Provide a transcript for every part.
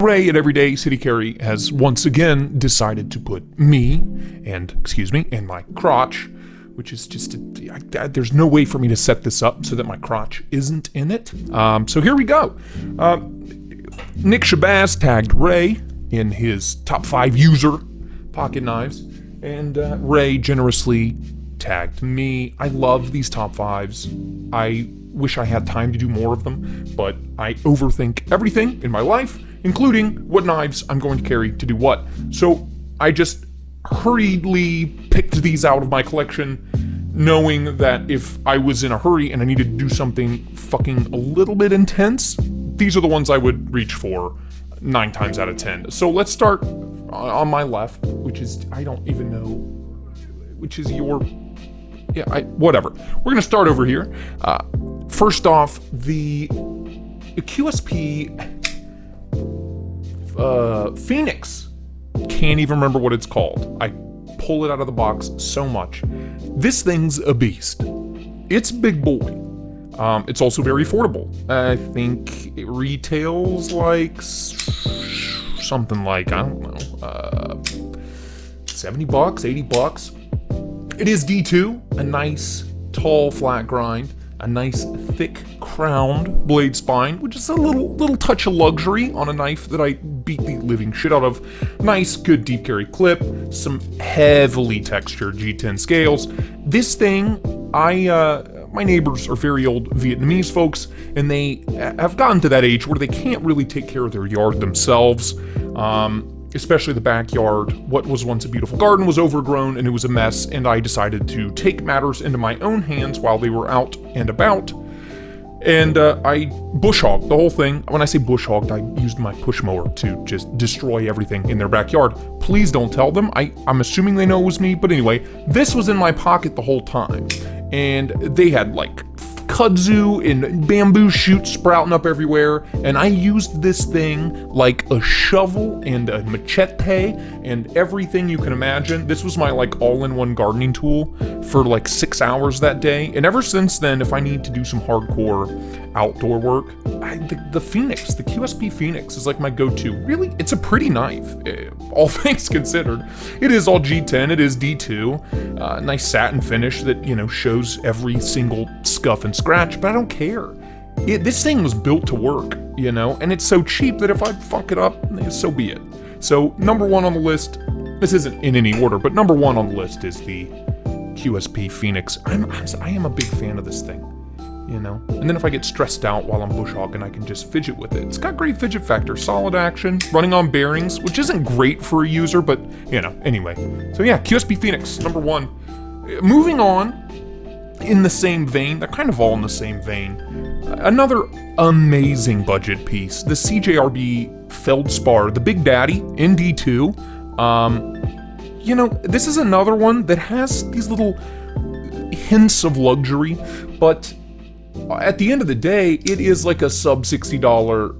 Ray at Everyday City Carry has once again decided to put me and my crotch, which is just, there's no way for me to set this up so that my crotch isn't in it. So here we go. Nick Shabazz tagged Ray in his top 5 user pocket knives, and Ray generously tagged me. I love these top 5s. I wish I had time to do more of them, but I overthink everything in my life, including what knives I'm going to carry to do what. So I just hurriedly picked these out of my collection, knowing that if I was in a hurry and I needed to do something fucking a little bit intense, these are the ones I would reach for 9 times out of 10. So let's start on my left, which is, I don't even know, which is your, whatever. We're gonna start over here. First off, the QSP Phoenix. Can't even remember what it's called. I pull it out of the box so much. This thing's a beast. It's a big boy. It's also very affordable. I think it retails like something like, I don't know, $70, $80. It is D2, a nice tall flat grind, a nice thick crowned blade spine, which is a little touch of luxury on a knife that I beat the living shit out of. Nice, good deep carry clip, some heavily textured G10 scales. This thing, my neighbors are very old Vietnamese folks, and they have gotten to that age where they can't really take care of their yard themselves, especially the backyard. What was once a beautiful garden was overgrown and it was a mess, and I decided to take matters into my own hands while they were out and about. And I bush hogged the whole thing. When I say bush hogged, I used my push mower to just destroy everything in their backyard. Please don't tell them. I'm assuming they know it was me, but anyway, this was in my pocket the whole time. And they had like kudzu and bamboo shoots sprouting up everywhere, and I used this thing like a shovel and a machete and everything you can imagine. This was my like all-in-one gardening tool for like 6 hours that day, and ever since then, if I need to do some hardcore outdoor work, the Phoenix, the QSP Phoenix is like my go-to. Really, it's a pretty knife, all things considered. It is all G10, it is D2, nice satin finish that, you know, shows every single scuff and scratch, but I don't care. This thing was built to work, you know, and it's so cheap that if I fuck it up, so be it. So number 1 on the list, this isn't in any order, but number 1 on the list is the QSP Phoenix. I am a big fan of this thing, you know, and then if I get stressed out while I'm bush hogging, I can just fidget with it. It's got great fidget factor, solid action, running on bearings, which isn't great for a user, but you know, anyway. So yeah, QSP Phoenix, number 1. Moving on, in the same vein, they're kind of all in the same vein. Another amazing budget piece, the CJRB Feldspar, the Big Daddy in D2. You know, this is another one that has these little hints of luxury, but at the end of the day, it is like a sub $60.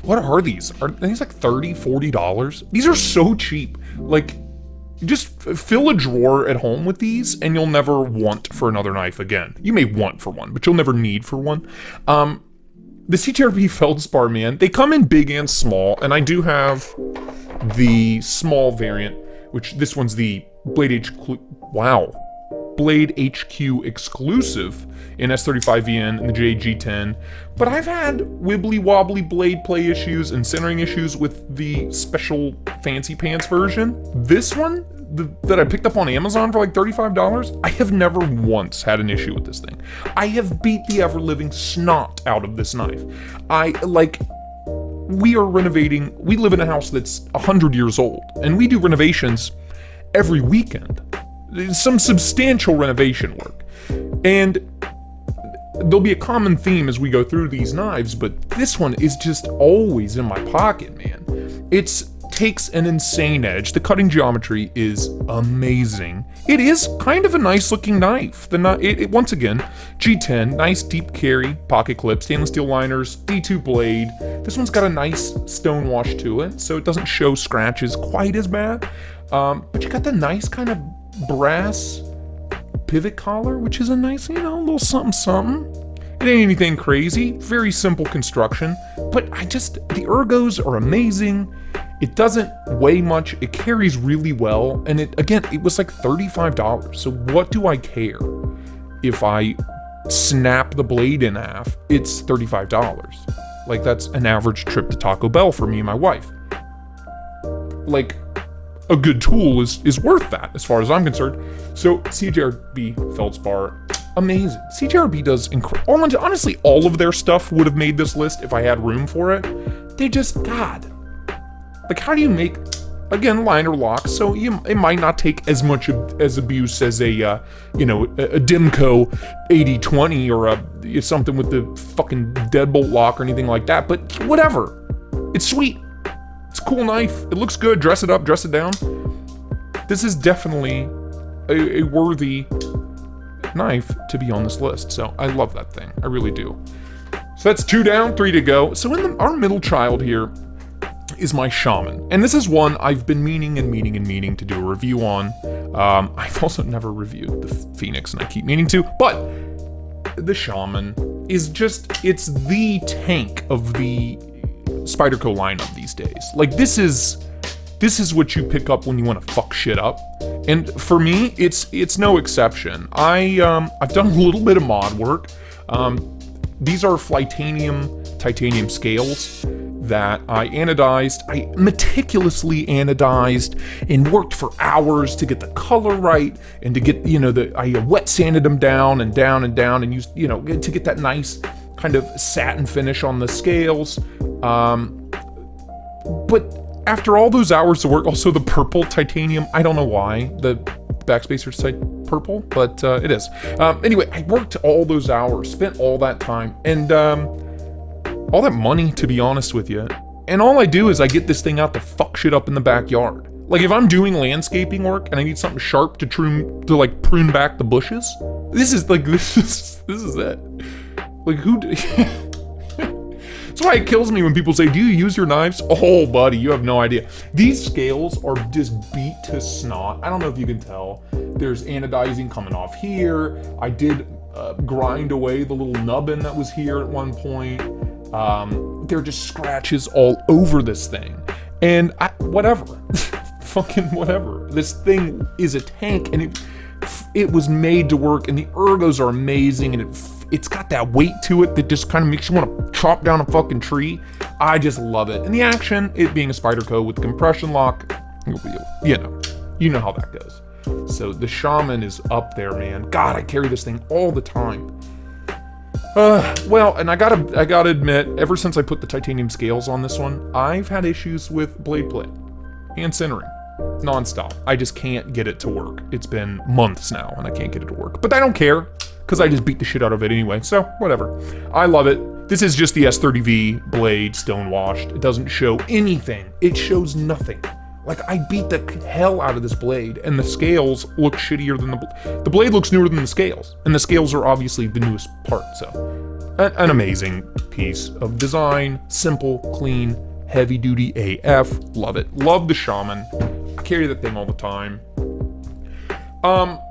What are these? Are these like $30, $40? These are so cheap. Like, just fill a drawer at home with these, and you'll never want for another knife again. You may want for one, but you'll never need for one. The CTRP Feldspar, man, they come in big and small, and I do have the small variant, which this one's the Blade HQ exclusive in S35VN and the JG10, but I've had wibbly wobbly blade play issues and centering issues with the special fancy pants version. This one that I picked up on Amazon for like $35, I have never once had an issue with this thing. I have beat the ever-living snot out of this knife. We are renovating, we live in a house that's 100 years old, and we do renovations every weekend. Some substantial renovation work. And there'll be a common theme as we go through these knives, but this one is just always in my pocket, man. It takes an insane edge. The cutting geometry is amazing. It is kind of a nice looking knife. Once again, G10, nice deep carry, pocket clip, stainless steel liners, D2 blade. This one's got a nice stone wash to it, so it doesn't show scratches quite as bad. But you got the nice kind of brass pivot collar, which is a nice, you know, little something something. It ain't anything crazy, very simple construction, but the ergos are amazing. It doesn't weigh much, it carries really well, and it was like $35, so what do I care? If I snap the blade in half, it's $35. Like, that's an average trip to Taco Bell for me and my wife. Like, a good tool is worth that, as far as I'm concerned. So, CJRB Feldspar, amazing. CJRB does honestly, all of their stuff would have made this list if I had room for it. They just, God. Like, how do you make, again, liner locks, so it might not take as much as abuse as a Dimco 8020 or something with the fucking deadbolt lock or anything like that, but whatever. It's sweet. It's a cool knife. It looks good. Dress it up, dress it down. This is definitely a worthy knife to be on this list, so I love that thing. I really do. So that's 2 down, 3 to go. So our middle child here is my Shaman. And this is one I've been meaning to do a review on. I've also never reviewed the Phoenix, and I keep meaning to, but the Shaman is it's the tank of the Spyderco lineup these days. Like, this is what you pick up when you want to fuck shit up. And for me, it's no exception. I've done a little bit of mod work. These are titanium scales that I anodized. I meticulously anodized and worked for hours to get the color right and to get, I wet sanded them down and used, to get that nice kind of satin finish on the scales. But after all those hours of work, also the purple titanium, I don't know why the backspacer's purple, but it is. Anyway, I worked all those hours, spent all that time, and all that money, to be honest with you. And all I do is I get this thing out to fuck shit up in the backyard. Like, if I'm doing landscaping work and I need something sharp to prune back the bushes, this is it. Like, that's why it kills me when people say, do you use your knives? Oh, buddy, you have no idea. These scales are just beat to snot. I don't know if you can tell. There's anodizing coming off here. I did grind away the little nubbin that was here at one point. There are just scratches all over this thing. And whatever. Fucking whatever. This thing is a tank, and it was made to work, and the ergos are amazing, and it's got that weight to it that just kind of makes you want to chop down a fucking tree. I just love it. And the action, it being a Spyderco with compression lock, you know how that goes. So the Shaman is up there, man. God, I carry this thing all the time. Well, and I gotta admit, ever since I put the titanium scales on this one, I've had issues with blade play and centering. Non-stop. I just can't get it to work. It's been months now, and I can't get it to work. But I don't care, because I just beat the shit out of it anyway, so whatever. I love it. This is just the S30V blade, stone-washed. It doesn't show anything. It shows nothing. Like, I beat the hell out of this blade, and the scales look shittier than the blade looks newer than the scales, and the scales are obviously the newest part, so. An amazing piece of design, simple, clean, heavy-duty AF, love it. Love the Shaman. I carry that thing all the time.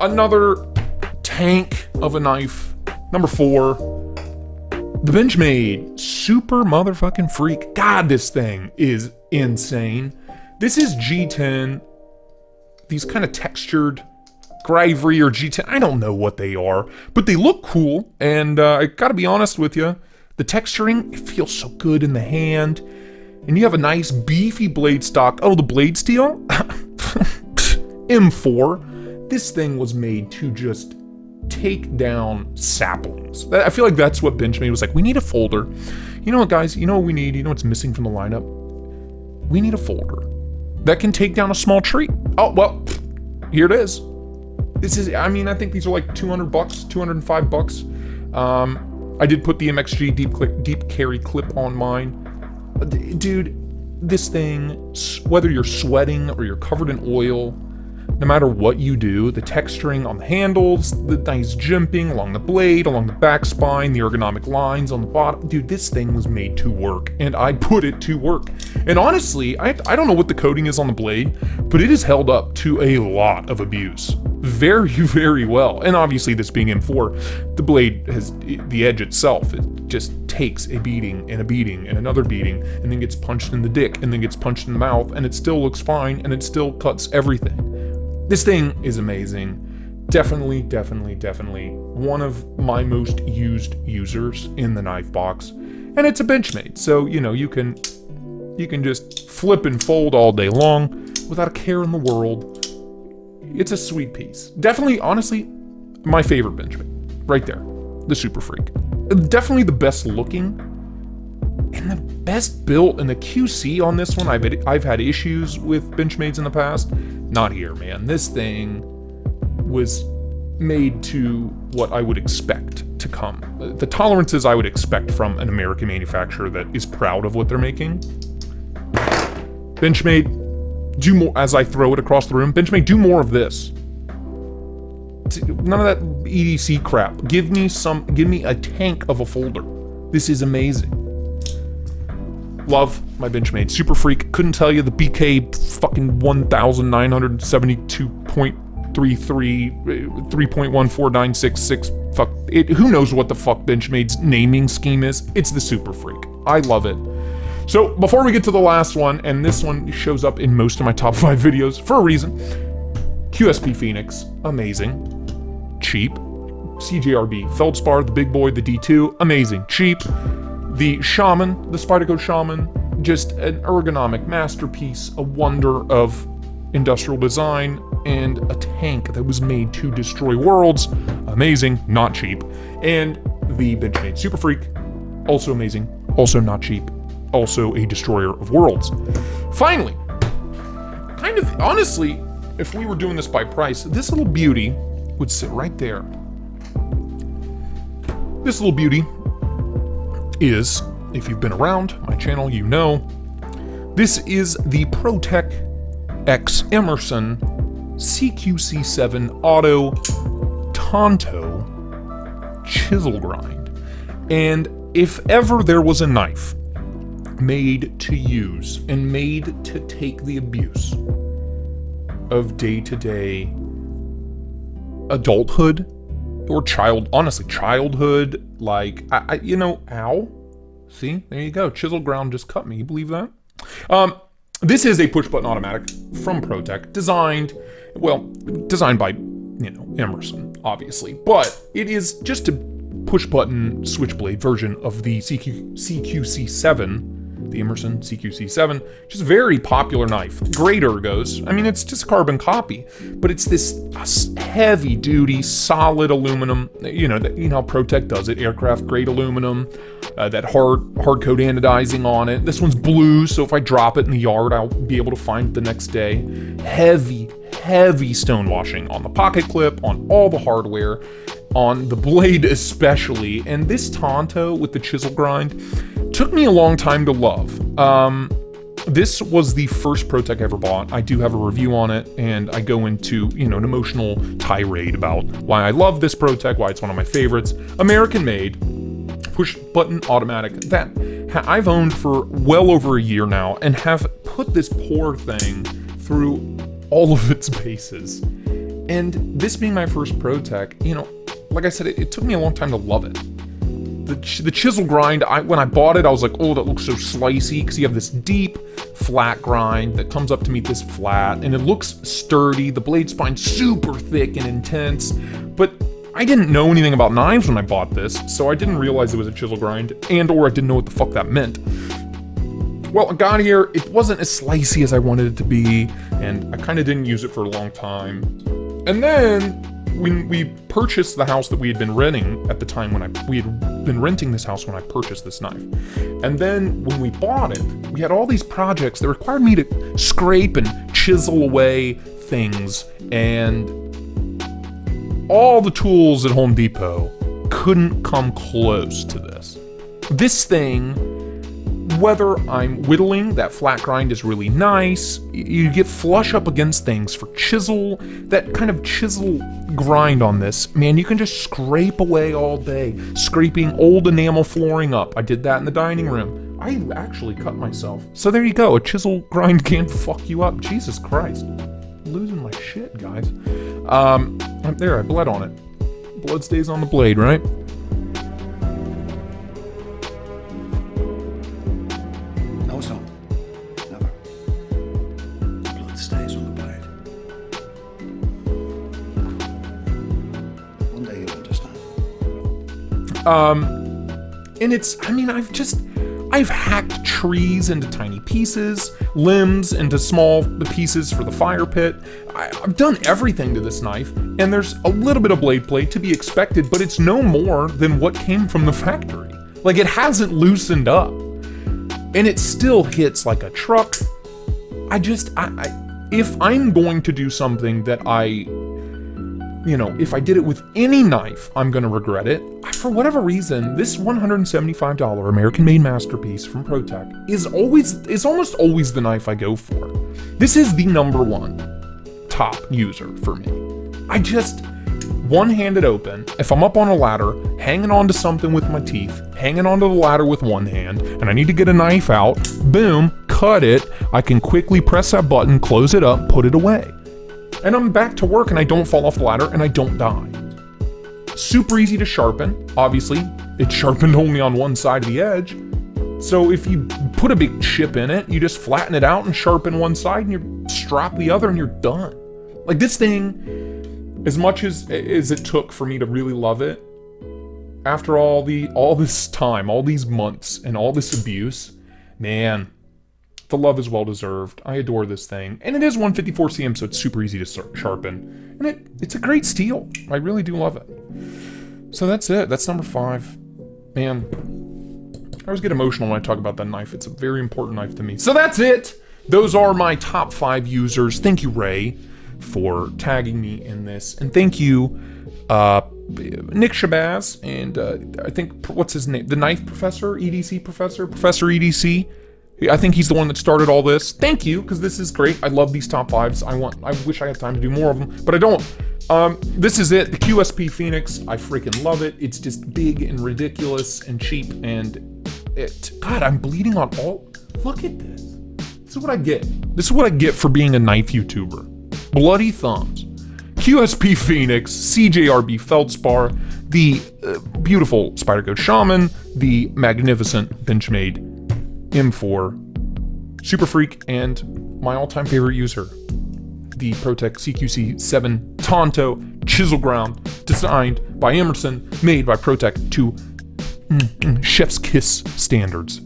Another tank of a knife, number 4, the Benchmade Super Motherfucking Freak. God, this thing is insane. This is G10, these kind of textured Gravry or G10, I don't know what they are, but they look cool, and I gotta be honest with you, the texturing, it feels so good in the hand, and you have a nice beefy blade stock. Oh, the blade steel? M4. This thing was made to just take down saplings. I feel like that's what Benchmade was like. We need a folder. You know what, guys? You know what we need? You know what's missing from the lineup? We need a folder that can take down a small tree. Oh, well, here it is. This is, I mean, I think these are like $200, $205. I did put the MXG deep carry clip on mine. Dude, this thing, whether you're sweating or you're covered in oil, no matter what you do, the texturing on the handles, the nice jimping along the blade, along the back spine, the ergonomic lines on the bottom, dude, this thing was made to work, and I put it to work. And honestly, I don't know what the coating is on the blade, but it has held up to a lot of abuse. Very, very well. And obviously this being M4, the blade has, the edge itself, it just takes a beating and a beating and another beating, and then gets punched in the dick and then gets punched in the mouth, and it still looks fine, and it still cuts everything. This thing is amazing. Definitely, definitely, definitely one of my most used users in the knife box. And it's a Benchmade, so you know, you can just flip and fold all day long without a care in the world. It's a sweet piece. Definitely, honestly, my favorite Benchmade. Right there. The Super Freak. Definitely the best looking and the best built. And the QC on this one, I've had issues with Benchmades in the past. Not here, man. This thing was made to what I would expect to come. The tolerances I would expect from an American manufacturer that is proud of what they're making. Benchmade, do more. As I throw it across the room, Benchmade, do more of this. None of that EDC crap. Give me a tank of a folder. This is amazing. Love my Benchmade. Super Freak. Couldn't tell you the BK fucking 1972.33 3.14966. Fuck it. Who knows what the fuck Benchmade's naming scheme is? It's the Super Freak. I love it. So before we get to the last one, and this one shows up in most of my top 5 videos for a reason. QSP Phoenix, amazing. Cheap. CJRB Feldspar, the big boy, the D2, amazing. Cheap. The Shaman, the Spyderco Shaman, just an ergonomic masterpiece, a wonder of industrial design, and a tank that was made to destroy worlds. Amazing, not cheap. And the Benchmade Super Freak, also amazing, also not cheap, also a destroyer of worlds. Finally, kind of honestly, if we were doing this by price, this little beauty would sit right there. This little beauty is, if you've been around my channel, you know, this is the Protec X Emerson QC7 Auto Tonto Chisel Grind. And if ever there was a knife made to use and made to take the abuse of day-to-day adulthood or childhood, like, you know, ow. See, there you go. Chisel ground just cut me. You believe that? This is a push-button automatic from Protec, designed by, you know, Emerson, obviously. But it is just a push-button switchblade version of the CQC7, the Emerson CQC7, which is a very popular knife. Great ergos. I mean, it's just a carbon copy, but it's this heavy-duty, solid aluminum. You know how Protec does it, aircraft-grade aluminum, that hard coat anodizing on it. This one's blue, so if I drop it in the yard, I'll be able to find it the next day. Heavy stonewashing on the pocket clip, on all the hardware, on the blade especially. And this Tonto with the chisel grind took me a long time to love. This was the first Protec I ever bought. I do have a review on it, and I go into, you know, an emotional tirade about why I love this Protec, why it's one of my favorites. American made, push button automatic, that I've owned for well over a year now, and have put this poor thing through all of its paces. And this being my first Protec, you know, like I said, it took me a long time to love it. The chisel grind, when I bought it, I was like, oh, that looks so slicey, because you have this deep, flat grind that comes up to meet this flat, and it looks sturdy. The blade spine's super thick and intense, but I didn't know anything about knives when I bought this, so I didn't realize it was a chisel grind, or I didn't know what the fuck that meant. Well, I got here, it wasn't as slicey as I wanted it to be, and I kind of didn't use it for a long time. And then, when we purchased the house that we had been renting at the time we had been renting this house when I purchased this knife. And then when we bought it, we had all these projects that required me to scrape and chisel away things, and all the tools at Home Depot couldn't come close to this. This thing, whether I'm whittling, that flat grind is really nice. You get flush up against things for chisel, that kind of chisel grind on this. Man, you can just scrape away all day, scraping old enamel flooring up. I did that in the dining room. I actually cut myself. So there you go, a chisel grind can't fuck you up. Jesus Christ. I'm losing my shit, guys. There, I bled on it. Blood stays on the blade, right? No, son. Never. Blood stays on the blade. One day you'll understand. And it's, I mean, I've hacked trees into tiny pieces, limbs into small pieces for the fire pit. I've done everything to this knife, and there's a little bit of blade play to be expected, but it's no more than what came from the factory. Like, it hasn't loosened up, and it still hits like a truck. If I'm going to do something that if I did it with any knife, I'm gonna regret it. For whatever reason, this $175 American-made masterpiece from Protec is almost always the knife I go for. This is the #1 top user for me. I just one-handed open. If I'm up on a ladder, hanging onto something with my teeth, hanging onto the ladder with one hand, and I need to get a knife out, boom, cut it. I can quickly press that button, close it up, put it away. And I'm back to work and I don't fall off the ladder and I don't die. Super easy to sharpen. Obviously, it's sharpened only on one side of the edge. So if you put a big chip in it, you just flatten it out and sharpen one side and you strap the other and you're done. Like, this thing, as much as it took for me to really love it, after all this time, all these months and all this abuse, man, the love is well deserved. I adore this thing. And it is 154 cm, so it's super easy to sharpen. And it's a great steel. I really do love it. So that's it. That's number 5. Man, I always get emotional when I talk about that knife. It's a very important knife to me. So that's it. Those are my top 5 users. Thank you, Ray, for tagging me in this. And thank you, Nick Shabazz, and I think, what's his name? The knife professor? EDC professor? Professor EDC? I think he's the one that started all this. Thank you, because this is great. I love these top 5s. I wish I had time to do more of them, but I don't. This is it, the QSP Phoenix. I freaking love it. It's just big and ridiculous and cheap, and God, I'm bleeding on all. Look at this. This is what I get. This is what I get for being a knife YouTuber. Bloody thumbs. QSP Phoenix, CJRB Feldspar, the beautiful Spyderco Shaman, the magnificent Benchmade M4 Super Freak, and my all-time favorite user, the Protec QC7 Tonto Chisel Ground, designed by Emerson, made by Protec to chef's kiss standards.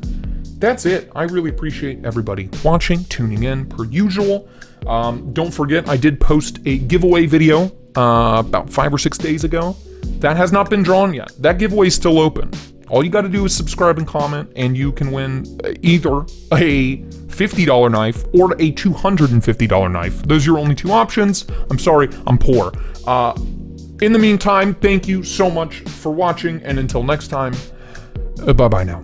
That's it. I really appreciate everybody watching, tuning in per usual. Don't forget, I did post a giveaway video about 5 or 6 days ago. That has not been drawn yet. That giveaway is still open. All you got to do is subscribe and comment, and you can win either a $50 knife or a $250 knife. Those are your only 2 options. I'm sorry, I'm poor. In the meantime, thank you so much for watching, and until next time, bye-bye now.